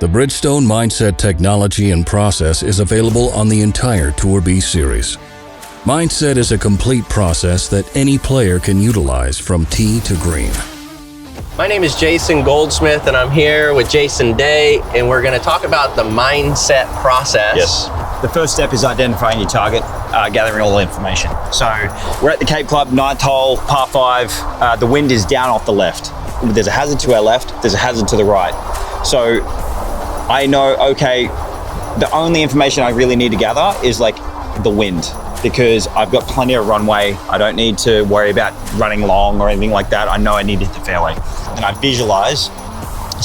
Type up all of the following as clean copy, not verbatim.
The Bridgestone Mindset technology and process is available on the entire Tour B series. Mindset is a complete process that any player can utilize from tee to green. My name is Jason Goldsmith, and I'm here with Jason Day, and we're going to talk about the mindset process. Yes. The first step is identifying your target, gathering all the information. So we're at the Cape Club, 9th hole, par 5. The wind is down off the left. There's a hazard to our left, there's a hazard to the right. So I know, okay, the only information I really need to gather is like the wind, because I've got plenty of runway. I don't need to worry about running long or anything like that. I know I need to hit the fairway. And I visualize.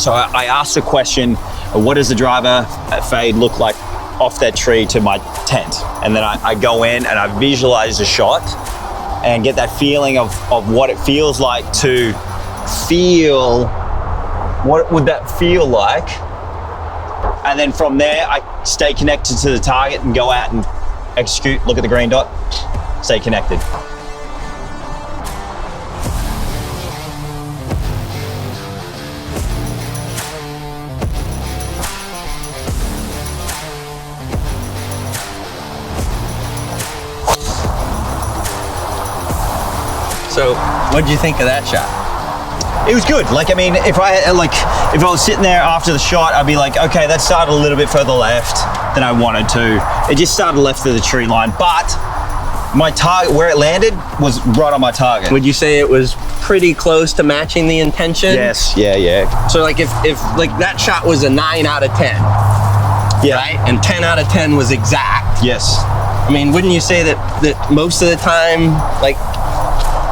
So I ask the question, what does the driver fade look like off that tree to my tent? And then I go in and I visualize the shot and get that feeling of what it feels like to feel, what would that feel like? And then from there, I stay connected to the target and go out and execute, look at the green dot, stay connected. So, what did you think of that shot? It was good. Like, I mean, if I was sitting there after the shot, I'd be like, okay, that started a little bit further left than I wanted to. It just started left of the tree line, but my target, where it landed, was right on my target. Would you say it was pretty close to matching the intention? Yes, yeah. So like if like that shot was a 9 out of 10, Yeah. right? And 10 out of 10 was exact. Yes. I mean, wouldn't you say that most of the time, like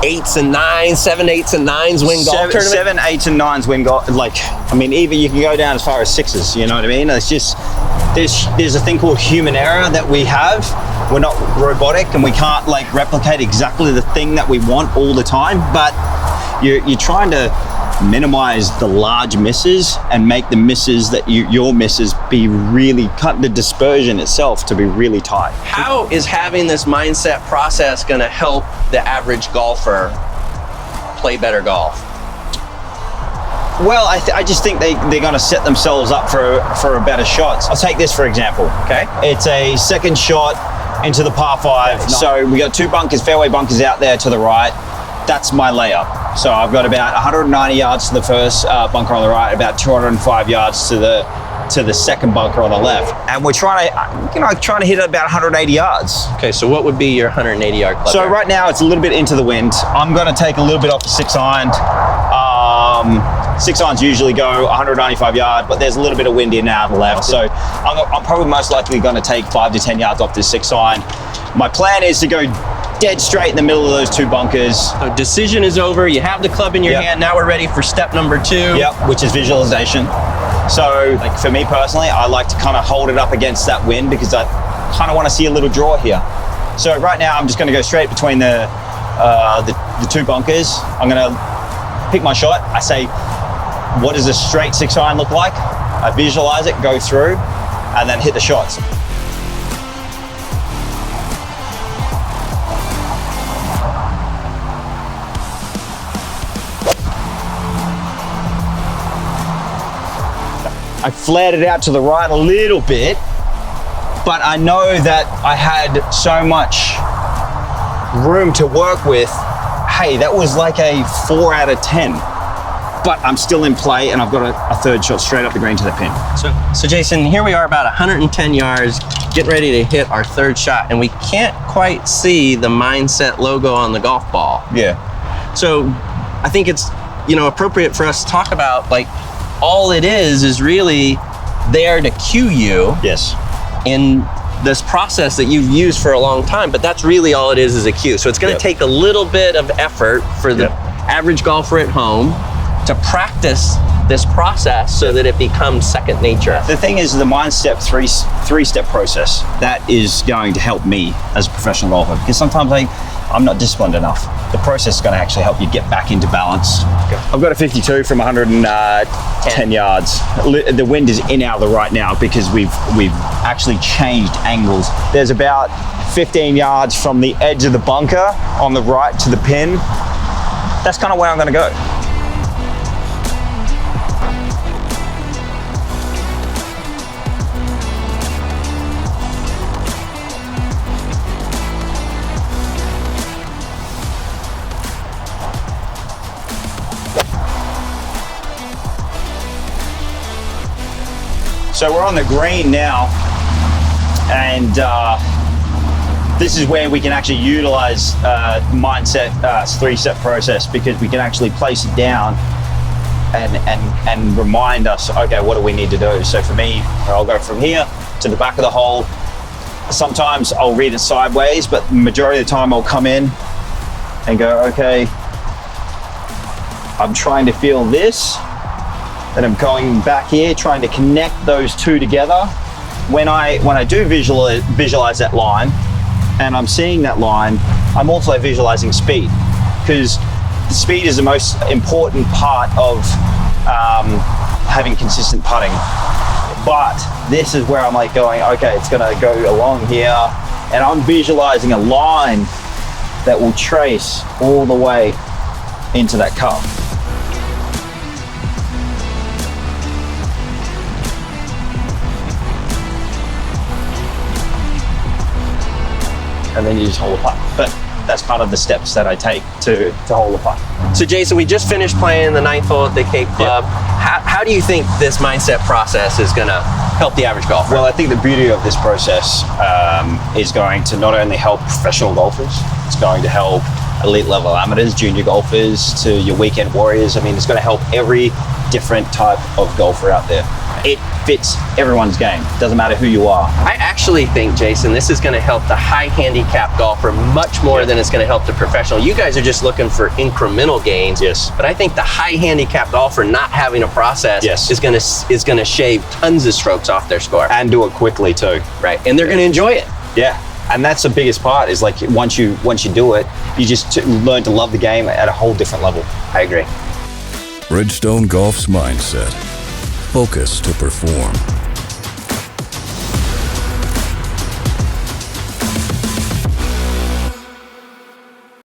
8s and 9s, 7, 8s and 9s win golf tournament? 7, 8s and 9s win golf. Like, I mean, even you can go down as far as 6s, you know what I mean? It's just, there's a thing called human error that we have. We're not robotic and we can't like replicate exactly the thing that we want all the time, but you're trying to minimize the large misses and make the misses that your misses be really, cut the dispersion itself to be really tight. How is having this mindset process going to help the average golfer play better golf? Well, I just think they're going to set themselves up for a better shot. I'll take this for example. Okay. It's a second shot into the par 5. So we got 2 bunkers, fairway bunkers out there to the right. That's my layup. So I've got about 190 yards to the first bunker on the right, about 205 yards to the second bunker on the left. And we're trying to hit about 180 yards. Okay, so what would be your 180 yard club? So right now it's a little bit into the wind. I'm going to take a little bit off the 6 iron. 6 irons usually go 195 yard, but there's a little bit of wind in now on the left. So I'm probably most likely going to take 5 to 10 yards off this 6 iron. My plan is to go dead straight in the middle of those 2 bunkers. So decision is over. You have the club in your hand. Now we're ready for step number 2. Yep, which is visualization. So like for me personally, I like to kind of hold it up against that wind because I kind of want to see a little draw here. So right now I'm just going to go straight between the 2 bunkers. I'm going to pick my shot. I say, what does a straight 6 iron look like? I visualize it, go through, and then hit the shots. I flared it out to the right a little bit, but I know that I had so much room to work with. Hey, that was like a 4 out of 10, but I'm still in play and I've got a third shot straight up the green to the pin. So Jason, here we are about 110 yards, getting ready to hit our 3rd shot, and we can't quite see the Mindset logo on the golf ball. Yeah. So I think it's, appropriate for us to talk about, like, all it is really there to cue you. Yes. In this process that you've used for a long time, but that's really all it is a cue. So it's going to take a little bit of effort for the average golfer at home to practice this process so that it becomes second nature. The thing is, the Mindset three-step process, that is going to help me as a professional golfer, because sometimes I'm not disciplined enough. The process is going to actually help you get back into balance. Okay. I've got a 52 from 110 yards. The wind is in out of the right now because we've actually changed angles. There's about 15 yards from the edge of the bunker on the right to the pin. That's kind of where I'm going to go. So we're on the green now, and this is where we can actually utilize mindset, 3-step process, because we can actually place it down and remind us, okay, what do we need to do? So for me, I'll go from here to the back of the hole. Sometimes I'll read it sideways, but the majority of the time I'll come in and go, okay, I'm trying to feel this, and I'm going back here, trying to connect those two together. When I do visualize that line, and I'm seeing that line, I'm also visualizing speed, because speed is the most important part of having consistent putting. But this is where I'm like going, okay, it's gonna go along here, and I'm visualizing a line that will trace all the way into that cup. And then you just hold the putt. But that's part of the steps that I take to hold the putt. So Jason, we just finished playing the 9th hole at the Cape Club. Yep. How do you think this mindset process is gonna help the average golfer? Well, I think the beauty of this process is going to not only help professional golfers, it's going to help elite level amateurs, junior golfers, to your weekend warriors. I mean, it's gonna help every different type of golfer out there. It fits everyone's game. Doesn't matter who you are. I actually think, Jason, this is going to help the high handicap golfer much more than it's going to help the professional. You guys are just looking for incremental gains. Yes. But I think the high handicap golfer not having a process is going to shave tons of strokes off their score. And do it quickly too. Right. And they're going to enjoy it. Yeah. And that's the biggest part, is like once you do it, you just learn to love the game at a whole different level. I agree. Bridgestone Golf's mindset. Focus to perform.